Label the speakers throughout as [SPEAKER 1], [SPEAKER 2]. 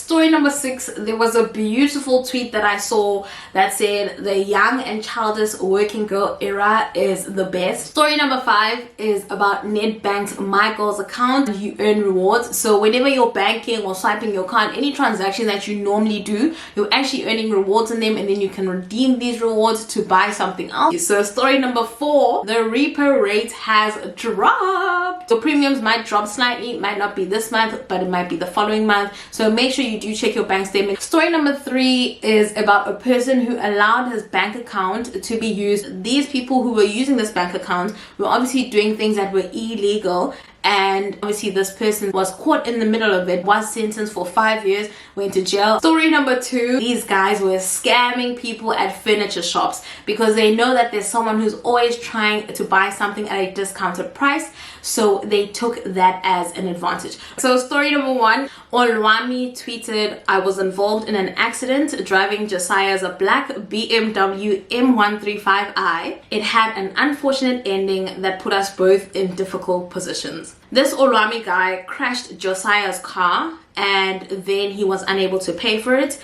[SPEAKER 1] Story number 6, there was a beautiful tweet that I saw that said the young and childless working girl era is the best. Story number 5 is about Nedbank's MiGoals account. You earn rewards. So whenever you're banking or swiping your card, any transaction that you normally do, you're actually earning rewards in them, and then you can redeem these rewards to buy something else. So story number 4, the repo rate has dropped. So premiums might drop slightly, might not be this month, but it might be the following month. So make sure you do check your bank statement. Story number 3 is about a person who allowed his bank account to be used. These people who were using this bank account were obviously doing things that were illegal, and obviously this person was caught in the middle of it, was sentenced for 5 years, went to jail. Story number 2, these guys were scamming people at furniture shops because they know that there's someone who's always trying to buy something at a discounted price, so they took that as an advantage. So story number 1, Olwami tweeted, I was involved in an accident driving Josiah's black BMW M135i. It had an unfortunate ending that put us both in difficult positions. This Olwami guy crashed Josiah's car and then he was unable to pay for it.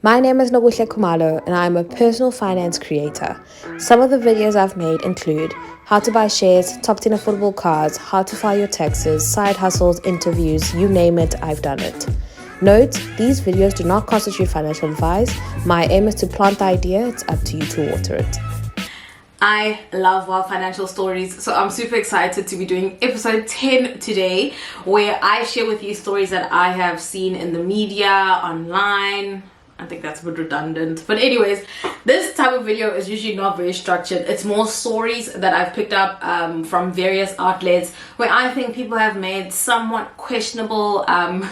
[SPEAKER 2] My name is Nokuhle and I'm a personal finance creator. Some of the videos I've made include how to buy shares, top 10 affordable cars, how to file your taxes, side hustles, interviews, you name it, I've done it. Note, these videos do not constitute financial advice. My aim is to plant the idea, it's up to you to water it.
[SPEAKER 1] I love wild financial stories, so I'm super excited to be doing episode 10 today, where I share with you stories that I have seen in the media, online. I think that's a bit redundant, but anyways, this type of video is usually not very structured. It's more stories that I've picked up from various outlets where I think people have made somewhat questionable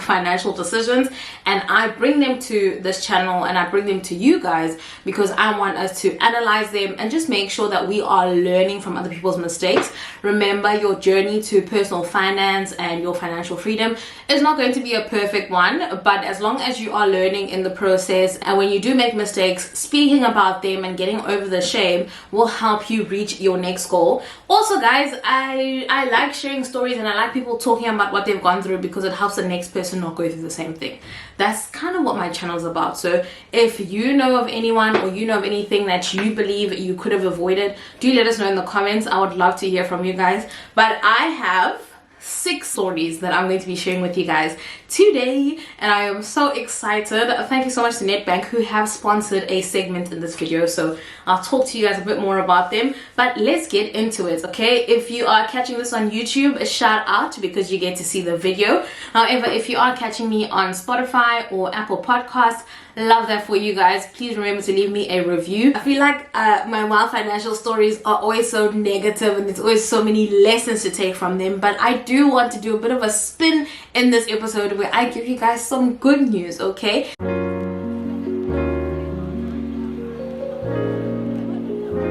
[SPEAKER 1] financial decisions, and I bring them to this channel and I bring them to you guys because I want us to analyze them and just make sure that we are learning from other people's mistakes. Remember, your journey to personal finance and your financial freedom is not going to be a perfect one, but as long as you are learning in the process, and when you do make mistakes, speaking about them and getting over the shame will help you reach your next goal. Also guys, I like sharing stories and I like people talking about what they've gone through because it helps the next person not go through the same thing. That's kind of what my channel is about. So if you know of anyone or you know of anything that you believe you could have avoided, do let us know in the comments. I would love to hear from you guys. But I have 6 stories that I'm going to be sharing with you guys today, and I am so excited. Thank you so much to Nedbank who have sponsored a segment in this video, so I'll talk to you guys a bit more about them, but let's get into it. Okay, if you are catching this on YouTube, a shout out because you get to see the video. However, if you are catching me on Spotify or Apple Podcasts, love that for you guys. Please remember to leave me a review. I feel like my wild financial stories are always so negative and there's always so many lessons to take from them, but I do want to do a bit of a spin in this episode where I give you guys some good news. Okay,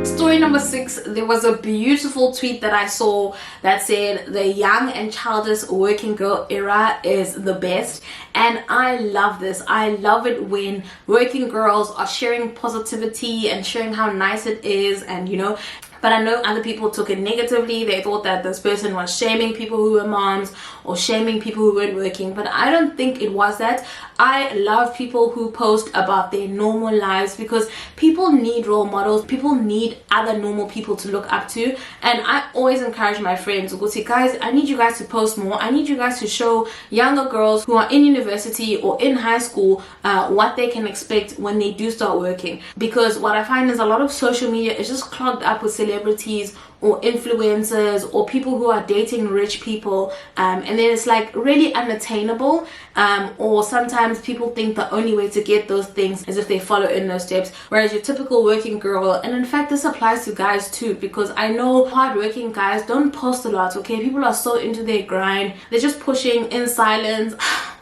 [SPEAKER 1] story number 6, there was a beautiful tweet that I saw that said the young and childless working girl era is the best, and I love this. I love it when working girls are sharing positivity and sharing how nice it is, and you know, but I know other people took it negatively. They thought that this person was shaming people who were moms or shaming people who weren't working, but I don't think it was that. I love people who post about their normal lives because people need role models. People need other normal people to look up to, and I always encourage my friends to go say, guys, I need you guys to post more. I need you guys to show younger girls who are in university or in high school what they can expect when they do start working, because what I find is a lot of social media is just clogged up with celebrities or influencers or people who are dating rich people, and then it's like really unattainable, or sometimes people think the only way to get those things is if they follow in those steps, whereas your typical working girl, and in fact this applies to guys too, because I know hardworking guys don't post a lot. Okay, people are so into their grind, they're just pushing in silence.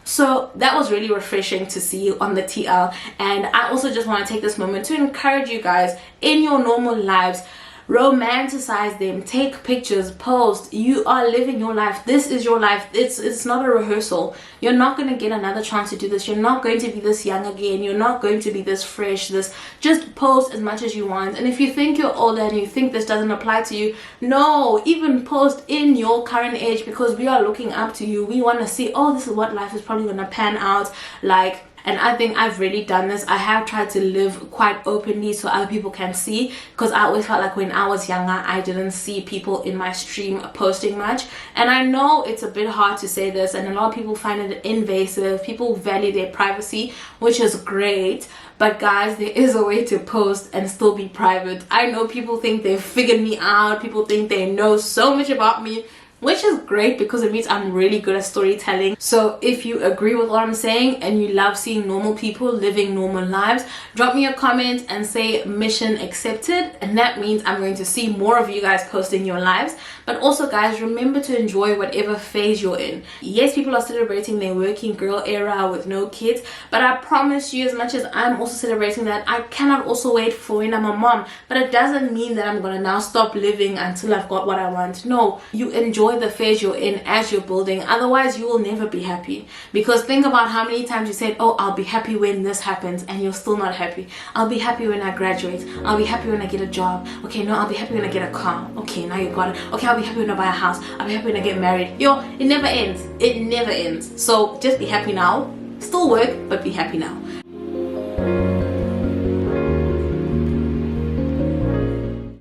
[SPEAKER 1] So that was really refreshing to see on the TL, and I also just want to take this moment to encourage you guys in your normal lives. romanticize them, take pictures, post. You are living your life. This is your life. It's not a rehearsal. You're not going to get another chance to do this. You're not going to be this young again. You're not going to be this fresh. Just post as much as you want. And if you think you're older and you think this doesn't apply to you, no, even post in your current age, because we are looking up to you. We want to see, oh, this is what life is probably going to pan out like. And I think I've really done this. I have tried to live quite openly so other people can see, because I always felt like when I was younger, I didn't see people in my stream posting much. And I know it's a bit hard to say this, and a lot of people find it invasive. People value their privacy, which is great. But guys, there is a way to post and still be private. I know people think they've figured me out. People think they know so much about me, which is great because it means I'm really good at storytelling. So if you agree with what I'm saying and you love seeing normal people living normal lives, drop me a comment and say mission accepted, and that means I'm going to see more of you guys posting your lives. But also guys, remember to enjoy whatever phase you're in. Yes, people are celebrating their working girl era with no kids, but I promise you, as much as I'm also celebrating that, I cannot also wait for when I'm a mom. But it doesn't mean that I'm gonna now stop living until I've got what I want. No, you enjoy the phase you're in as you're building. Otherwise you will never be happy, because think about how many times you said, oh, I'll be happy when this happens, and you're still not happy. I'll be happy when I graduate. I'll be happy when I get a job. Okay, no, I'll be happy when I get a car. Okay, now you got it. Okay, I'll be happy when I buy a house. I'll be happy when I get married. Yo, it never ends. It never ends. So just be happy now. Still work, but be happy now.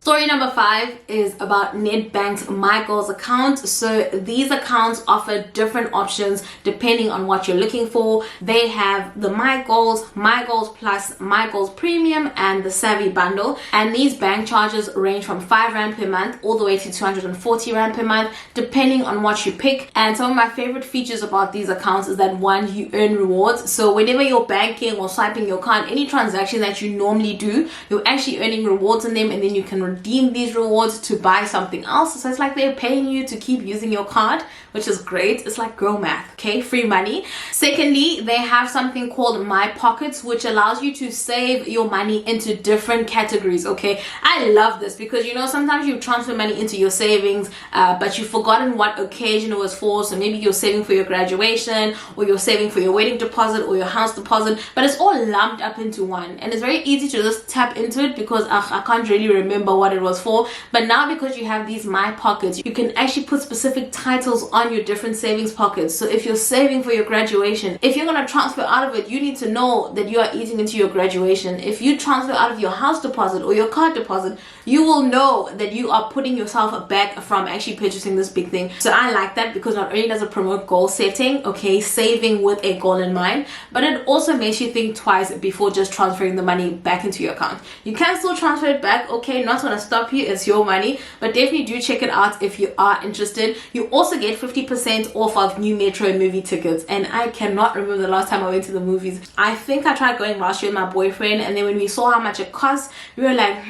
[SPEAKER 1] Story number 5 is about Nedbank's MiGoals account. So these accounts offer different options depending on what you're looking for. They have the MiGoals, MiGoals Plus, MiGoals Premium, and the Savvy bundle. And these bank charges range from 5 Rand per month all the way to 240 Rand per month, depending on what you pick. And some of my favorite features about these accounts is that, one, you earn rewards. So whenever you're banking or swiping your card, any transaction that you normally do, you're actually earning rewards in them, and then you can redeem these rewards to buy something else. So it's like they're paying you to keep using your card, which is great. It's like girl math, okay? Free money. Secondly, they have something called My Pockets, which allows you to save your money into different categories, okay? I love this because, you know, sometimes you transfer money into your savings, but you've forgotten what occasion it was for. So maybe you're saving for your graduation, or you're saving for your wedding deposit or your house deposit, but it's all lumped up into one. And it's very easy to just tap into it because I can't really remember what it was for. But now, because you have these My Pockets, you can actually put specific titles on your different savings pockets. So if you're saving for your graduation, if you're going to transfer out of it, you need to know that you are eating into your graduation. If you transfer out of your house deposit or your card deposit, you will know that you are putting yourself back from actually purchasing this big thing. So I like that because not only does it promote goal setting, okay, saving with a goal in mind, but it also makes you think twice before just transferring the money back into your account. You can still transfer it back, okay, not going to stop you, it's your money, but definitely do check it out if you are interested. You also get 50% off of new Metro movie tickets, and I cannot remember the last time I went to the movies. I think I tried going last year with my boyfriend, and then when we saw how much it cost, we were like,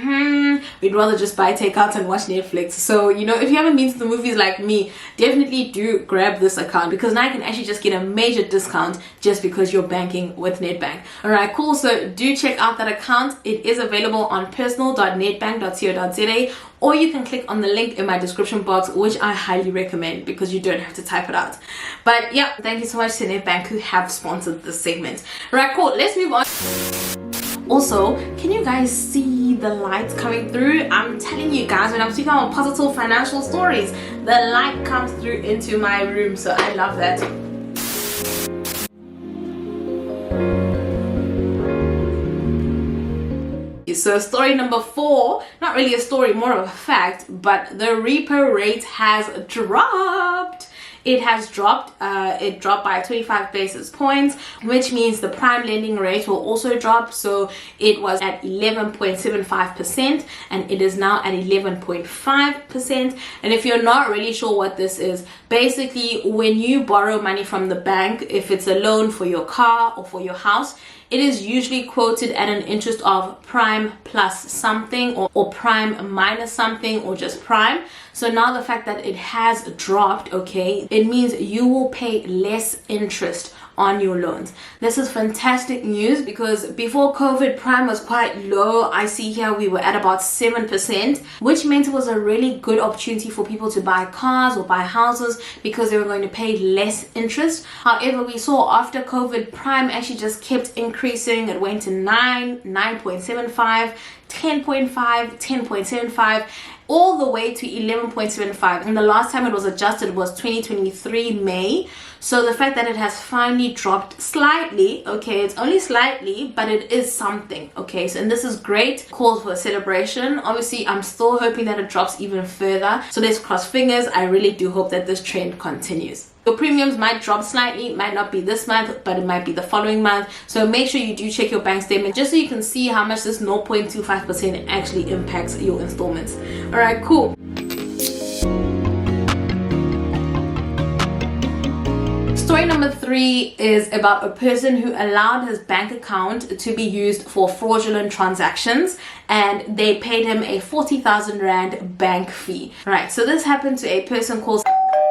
[SPEAKER 1] we'd rather just buy takeout and watch Netflix. So, you know, if you haven't been to the movies like me, definitely do grab this account, because now you can actually just get a major discount just because you're banking with Nedbank. Alright, cool. So do check out that account. It is available on personal.nedbankco.za, or you can click on the link in my description box, which I highly recommend because you don't have to type it out. But yeah, thank you so much to Nedbank who have sponsored this segment. Alright, cool. Let's move on. Also, can you guys see the lights coming through? I'm telling you guys, when I'm speaking about positive financial stories, the light comes through into my room, so I love that. So story number 4, not really a story, more of a fact, but the repo rate has dropped. It has dropped. It dropped by 25 basis points, which means the prime lending rate will also drop. So it was at 11.75% and it is now at 11.5%. And if you're not really sure what this is, basically when you borrow money from the bank, if it's a loan for your car or for your house, it is usually quoted at an interest of prime plus something, or prime minus something, or just prime. So now the fact that it has dropped, okay, it means you will pay less interest on your loans. This is fantastic news because before COVID, prime was quite low. I see here we were at about 7%, which meant it was a really good opportunity for people to buy cars or buy houses because they were going to pay less interest. However, we saw after COVID, prime actually just kept increasing. It went to 9.75, 10.5, 10.75, all the way to 11.75, and the last time it was adjusted was 2023 May. So the fact that it has finally dropped slightly, okay, it's only slightly, but it is something, okay, so and this is great, calls for a celebration. Obviously, I'm still hoping that it drops even further, so let's cross fingers. I really do hope that this trend continues. Your premiums might drop slightly, might not be this month, but it might be the following month. So make sure you do check your bank statement just so you can see how much this 0.25% actually impacts your installments. All right, cool. Story number 3 is about a person who allowed his bank account to be used for fraudulent transactions, and they paid him a 40,000 Rand bank fee. Right, so this happened to a person called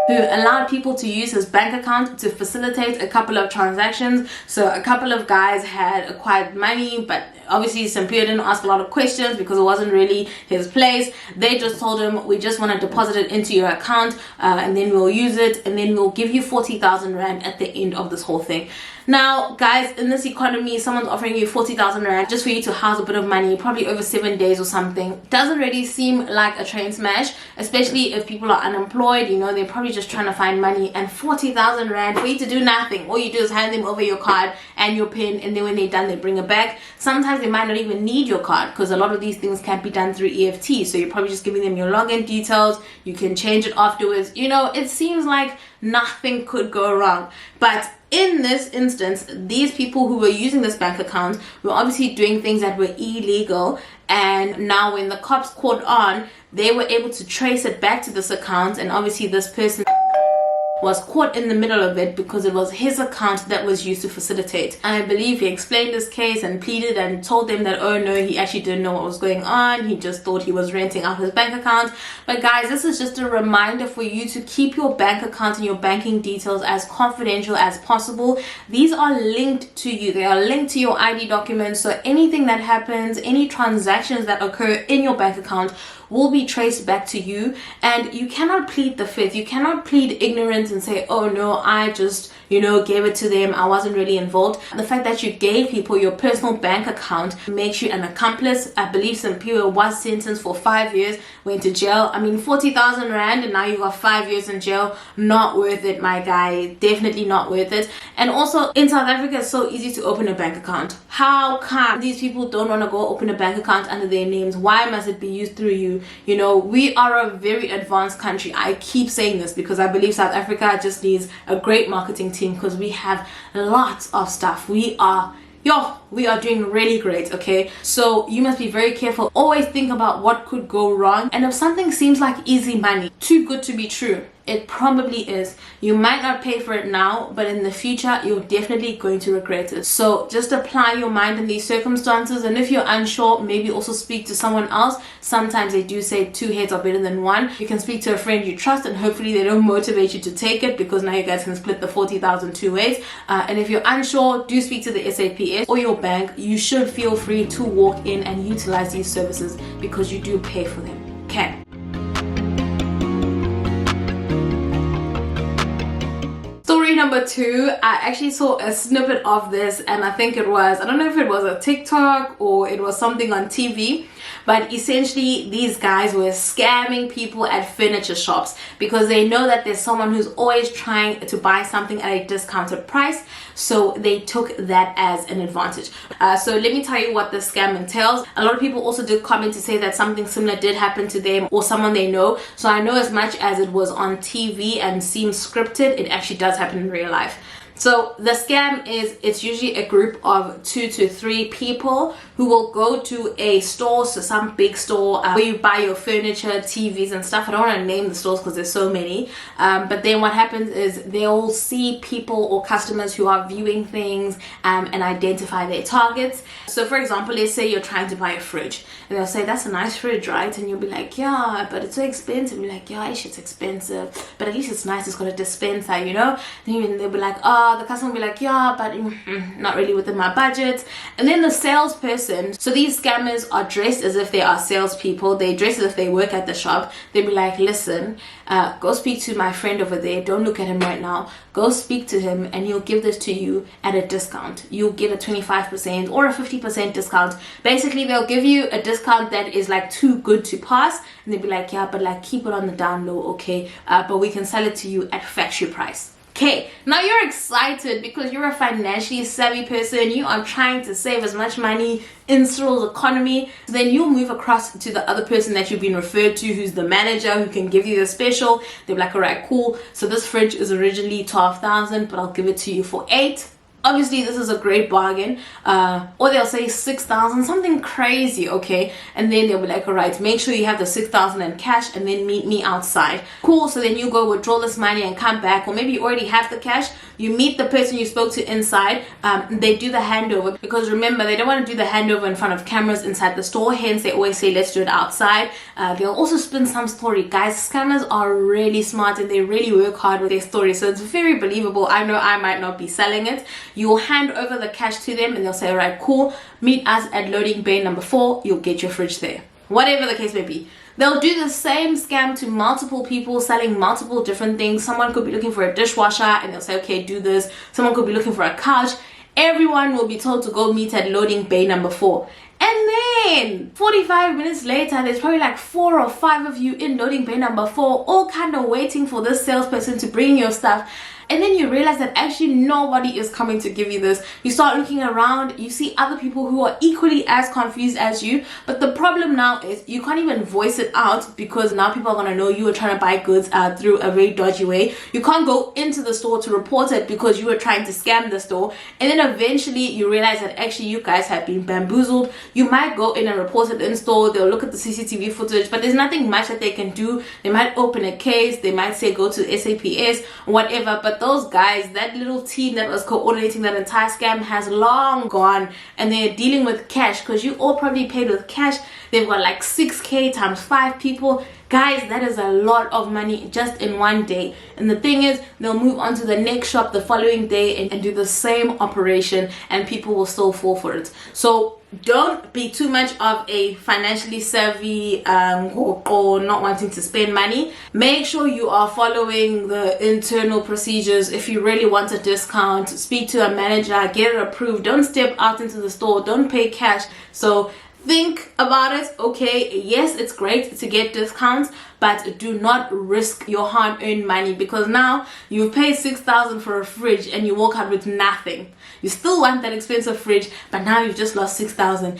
[SPEAKER 1] who allowed people to use his bank account to facilitate a couple of transactions. So a couple of guys had acquired money, but obviously Sampier didn't ask a lot of questions because it wasn't really his place. They just told him, we just want to deposit it into your account and then we'll use it and then we'll give you 40,000 Rand at the end of this whole thing. Now, guys, in this economy, someone's offering you 40,000 Rand just for you to house a bit of money, probably over 7 days or something. Doesn't really seem like a train smash, especially if people are unemployed, you know, they're probably just trying to find money, and 40,000 Rand for you to do nothing. All you do is hand them over your card and your PIN, and then when they're done, they bring it back. Sometimes they might not even need your card because a lot of these things can't be done through EFT, so you're probably just giving them your login details. You can change it afterwards. You know, it seems like nothing could go wrong. But in this instance, these people who were using this bank account were obviously doing things that were illegal, and now when the cops caught on, they were able to trace it back to this account, and obviously this person was caught in the middle of it because it was his account that was used to facilitate. I believe he explained this case and pleaded and told them that, oh no, he actually didn't know what was going on. He just thought he was renting out his bank account. But guys, this is just a reminder for you to keep your bank account and your banking details as confidential as possible. These are linked to you. They are linked to your ID documents. So anything that happens, any transactions that occur in your bank account will be traced back to you, and you cannot plead the fifth. You cannot plead ignorance and say, oh no, I just, you know, gave it to them, I wasn't really involved. The fact that you gave people your personal bank account makes you an accomplice. I believe Sampier was sentenced for 5 years, went to jail. I mean, 40,000 Rand and now you got 5 years in jail. Not worth it, my guy. Definitely not worth it. And also in South Africa, it's so easy to open a bank account. How come these people don't want to go open a bank account under their names? Why must it be used through you? You know, we are a very advanced country. I keep saying this because I believe South Africa just needs a great marketing team because we have lots of stuff. We are doing really great, okay? So you must be very careful. Always think about what could go wrong. And if something seems like easy money, too good to be true, it probably is. You might not pay for it now, but in the future, you're definitely going to regret it. So just apply your mind in these circumstances. And if you're unsure, maybe also speak to someone else. Sometimes they do say 2 heads are better than 1. You can speak to a friend you trust, and hopefully they don't motivate you to take it, because now you guys can split the 40,000 2 ways. And if you're unsure, do speak to the SAPS or your bank. You should feel free to walk in and utilize these services because you do pay for them. Okay. Story number 2, I actually saw a snippet of this, and I think it was, I don't know if it was a TikTok or it was something on TV, but essentially these guys were scamming people at furniture shops because they know that there's someone who's always trying to buy something at a discounted price, so they took that as an advantage. So let me tell you what this scam entails. A lot of people also did comment to say that something similar did happen to them or someone they know. So I know as much as it was on TV and seems scripted, it actually does happen in real life. So the scam is, it's usually a group of 2 to 3 people who will go to a store, so some big store where you buy your furniture, TVs and stuff. I don't want to name the stores because there's so many. But then what happens is they'll see people or customers who are viewing things and identify their targets. So for example, let's say you're trying to buy a fridge and they'll say, that's a nice fridge, right? And you'll be like, yeah, but it's so expensive. You're like, yeah, it's expensive, but at least it's nice, it's got a dispenser, you know? Then they'll be like, oh, yeah, the customer will be like, yeah, but not really within my budget. And then the salesperson, so these scammers are dressed as if they are salespeople, they dress as if they work at the shop. They'll be like, listen, go speak to my friend over there, don't look at him right now, go speak to him and he'll give this to you at a discount. You'll get a 25% or a 50% discount. Basically, they'll give you a discount that is like too good to pass, and they'll be like, yeah, but like keep it on the down low, okay, but we can sell it to you at factory price. Okay, now you're excited because you're a financially savvy person. You are trying to save as much money in Cyril's economy. So then you'll move across to the other person that you've been referred to, who's the manager, who can give you the special. They're like, all right, cool. So this fridge is originally 12,000, but I'll give it to you for 8. Obviously, this is a great bargain. Or they'll say 6,000, something crazy, okay? And then they'll be like, all right, make sure you have the 6,000 in cash and then meet me outside. Cool, so then you go withdraw this money and come back. Or maybe you already have the cash. You meet the person you spoke to inside. They do the handover, because remember, they don't want to do the handover in front of cameras inside the store. Hence, they always say, let's do it outside. They'll also spin some story. Guys, scammers are really smart and they really work hard with their story. So it's very believable. I know I might not be selling it. You'll hand over the cash to them and they'll say, all right, cool, meet us at loading bay number 4. You'll get your fridge there. Whatever the case may be. They'll do the same scam to multiple people selling multiple different things. Someone could be looking for a dishwasher and they'll say, okay, do this. Someone could be looking for a couch. Everyone will be told to go meet at loading bay number 4. And then 45 minutes later, there's probably like 4 or 5 of you in loading bay number 4, all kind of waiting for this salesperson to bring your stuff. And then you realize that actually nobody is coming to give you this. You start looking around, you see other people who are equally as confused as you. But the problem now is you can't even voice it out, because now people are going to know you were trying to buy goods through a very dodgy way. You can't go into the store to report it because you were trying to scam the store. And then eventually you realize that actually you guys have been bamboozled. You might go in and report it in store. They'll look at the CCTV footage, but there's nothing much that they can do. They might open a case. They might say go to SAPS, whatever. But those guys, that little team that was coordinating that entire scam has long gone, and they're dealing with cash, because you all probably paid with cash. They've got like 6K times 5 people. Guys, that is a lot of money just in one day. And the thing is, they'll move on to the next shop the following day and do the same operation, and people will still fall for it. So don't be too much of a financially savvy or not wanting to spend money. Make sure you are following the internal procedures. If you really want a discount, speak to a manager, get it approved. Don't step out into the store, don't pay cash. So think about it. Okay, yes, it's great to get discounts, but do not risk your hard-earned money, because now you've paid 6,000 for a fridge and you walk out with nothing. You still want that expensive fridge, but now you've just lost 6,000.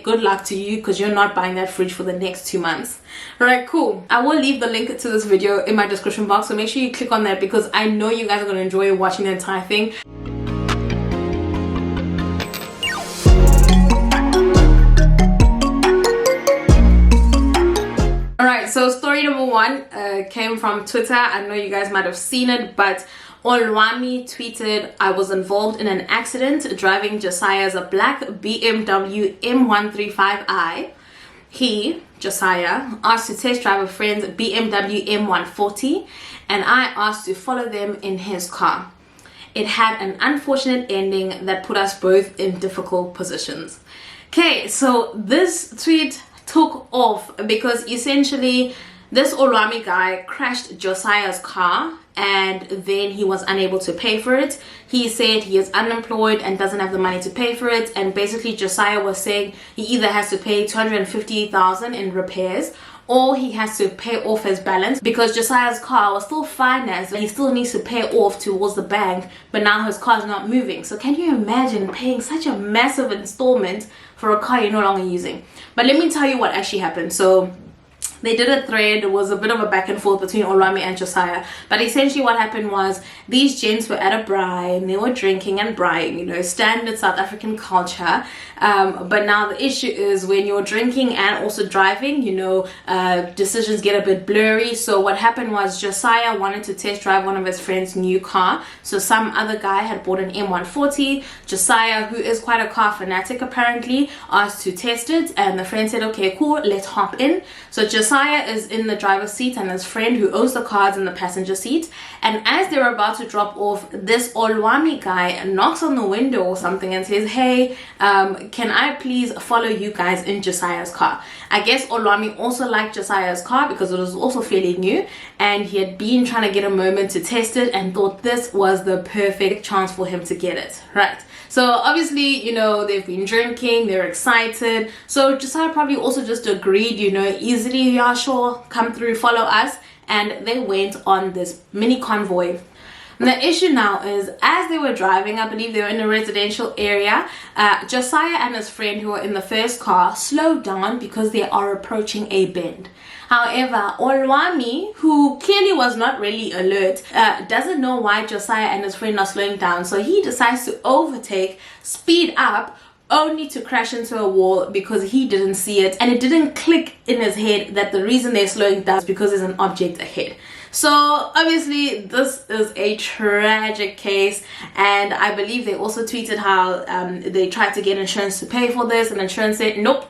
[SPEAKER 1] Good luck to you, because you're not buying that fridge for the next 2 months. Alright, cool. I will leave the link to this video in my description box, so make sure you click on that, because I know you guys are going to enjoy watching the entire thing. Alright, so story number 1 came from Twitter. I know you guys might have seen it, but Olwami tweeted, I was involved in an accident driving Josiah's black BMW M135i. He, Josiah, asked to test drive a friend's BMW M140, and I asked to follow them in his car. It had an unfortunate ending that put us both in difficult positions. Okay, so this tweet took off because essentially this Olwami guy crashed Josiah's car, and then he was unable to pay for it. He said he is unemployed and doesn't have the money to pay for it, and basically Josiah was saying he either has to pay 250,000 in repairs, or he has to pay off his balance, because Josiah's car was still financed and he still needs to pay off towards the bank, but now his car is not moving. So can you imagine paying such a massive installment for a car you're no longer using? But let me tell you what actually happened. So they did a thread. It was a bit of a back and forth between Olwami and Josiah. But essentially what happened was these gents were at a braai and they were drinking and braaiing, you know, standard South African culture. But now the issue is when you're drinking and also driving, you know, decisions get a bit blurry. So what happened was Josiah wanted to test drive one of his friend's new car. So some other guy had bought an M140. Josiah, who is quite a car fanatic apparently, asked to test it. And the friend said, okay, cool, let's hop in. So Josiah Josiah is in the driver's seat and his friend who owns the car is in the passenger seat. And as they're about to drop off, this Olwami guy knocks on the window or something and says, hey, can I please follow you guys in Josiah's car? I guess Olwami also liked Josiah's car because it was also fairly new, and he had been trying to get a moment to test it and thought this was the perfect chance for him to get it, right? So obviously, you know, they've been drinking, they're excited. So Josiah probably also just agreed, you know, easily, yeah, sure, come through, follow us. And they went on this mini convoy. And the issue now is, as they were driving, I believe they were in a residential area, Josiah and his friend who were in the first car slowed down because they are approaching a bend. However, Olwami, who clearly was not really alert, doesn't know why Josiah and his friend are slowing down. So he decides to overtake, speed up, only to crash into a wall because he didn't see it. And it didn't click in his head that the reason they're slowing down is because there's an object ahead. So obviously this is a tragic case, and I believe they also tweeted how they tried to get insurance to pay for this, and insurance said nope,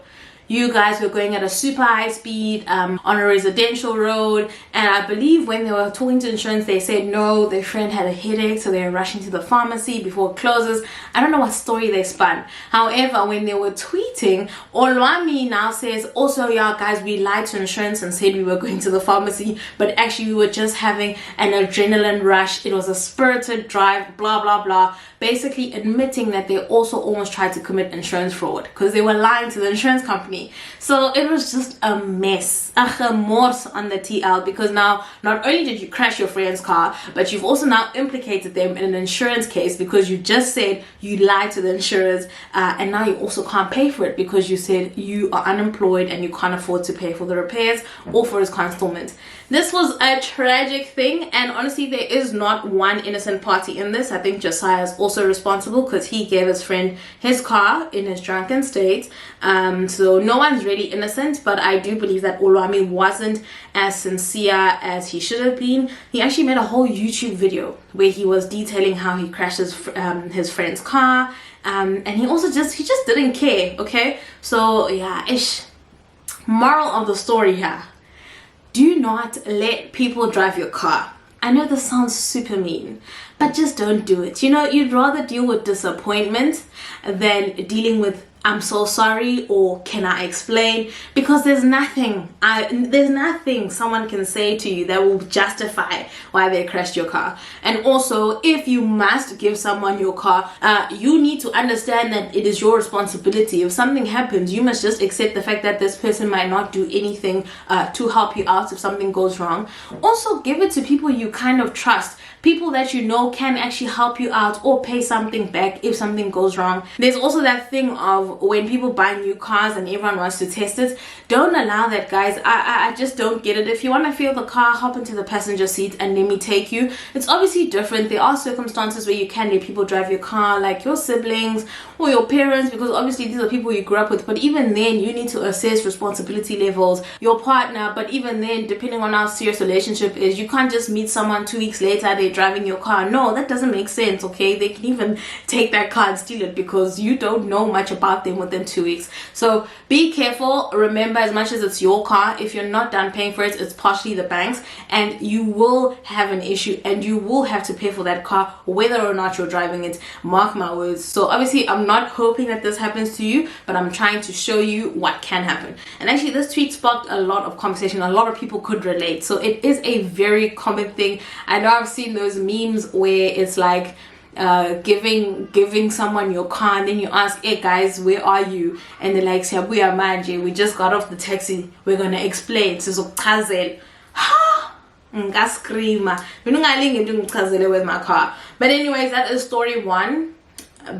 [SPEAKER 1] you guys were going at a super high speed on a residential road. And I believe when they were talking to insurance, they said no, their friend had a headache, so they were rushing to the pharmacy before it closes. I don't know what story they spun. However, when they were tweeting, Olwami now says, also, yeah, guys, we lied to insurance and said we were going to the pharmacy, but actually we were just having an adrenaline rush. It was a spirited drive, blah, blah, blah. Basically admitting that they also almost tried to commit insurance fraud because they were lying to the insurance company. So it was just a mess, a remorse on the TL, because now not only did you crash your friend's car, but you've also now implicated them in an insurance case because you just said you lied to the insurers, and now you also can't pay for it because you said you are unemployed and you can't afford to pay for the repairs or for his car installment. This was a tragic thing, and honestly there is not one innocent party in this. I think Josiah is also responsible because he gave his friend his car in his drunken state, so no one's really innocent. But I do believe that Olwami wasn't as sincere as he should have been. He actually made a whole YouTube video where he was detailing how he crashed his friend's car, and he just didn't care. Okay, so yeah, moral of the story here: do not let people drive your car. I know this sounds super mean, but just don't do it. You know, you'd rather deal with disappointment than dealing with I'm so sorry or can I explain, because there's nothing someone can say to you that will justify why they crashed your car. And also, if you must give someone your car, you need to understand that it is your responsibility. If something happens, you must just accept the fact that this person might not do anything to help you out if something goes wrong. Also, give it to people you kind of trust, people that you know can actually help you out or pay something back if something goes wrong. There's also that thing of when people buy new cars and everyone wants to test it. Don't allow that, guys. I just don't get it. If you want to feel the car, hop into the passenger seat and let me take you. It's obviously different. There are circumstances where you can let people drive your car, like your siblings or your parents, because obviously these are people you grew up with. But even then, you need to assess responsibility levels, your partner. But even then, depending on how serious the relationship is, you can't just meet someone 2 weeks later, they're driving your car. No, that doesn't make sense. Okay, they can even take that car and steal it because you don't know much about them within 2 weeks. So be careful. Remember, as much as it's your car, if you're not done paying for it, it's partially the bank's, and you will have an issue and you will have to pay for that car whether or not you're driving it. Mark my words. So obviously I'm not hoping that this happens to you, but I'm trying to show you what can happen. And actually this tweet sparked a lot of conversation. A lot of people could relate. So it is a very common thing. I know I've seen those memes where it's like giving someone your car and then you ask, hey guys, where are you? And they're like, Siyabuya manje, we just got off the taxi, we're gonna explain. So ha, ngaskrima with my car. But anyways, that is story one.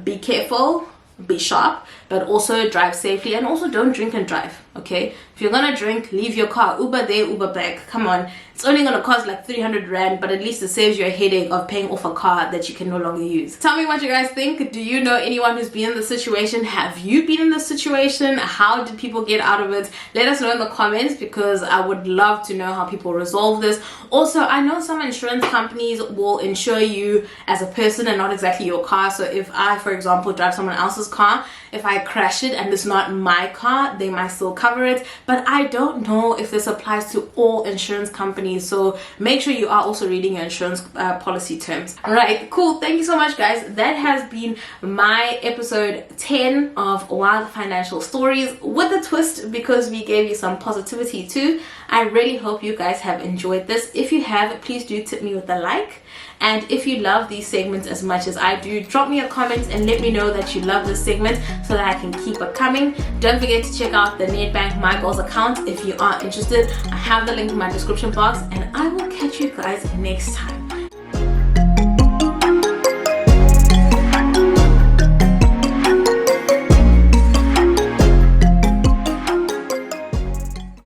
[SPEAKER 1] Be careful, be sharp, but also drive safely, and also don't drink and drive. Okay, if you're gonna drink, leave your car. Uber there, Uber back. Come on, it's only gonna cost like 300 rand, but at least it saves you a headache of paying off a car that you can no longer use. Tell me what you guys think. Do you know anyone who's been in this situation? Have you been in this situation? How did people get out of it? Let us know in the comments, because I would love to know how people resolve this. Also, I know some insurance companies will insure you as a person and not exactly your car. So if I, for example, drive someone else's car, if I crash it and it's not my car, they might still cover it, but I don't know if this applies to all insurance companies, so make sure you are also reading your insurance policy terms. All right, cool. Thank you so much, guys. That has been my episode 10 of Wild Financial Stories, with a twist because we gave you some positivity too. I really hope you guys have enjoyed this. If you have, please do tip me with a like. And if you love these segments as much as I do, drop me a comment and let me know that you love this segment so that I can keep it coming. Don't forget to check out the Nedbank MiGoals account if you are interested. I have the link in my description box, and I will catch you guys next time.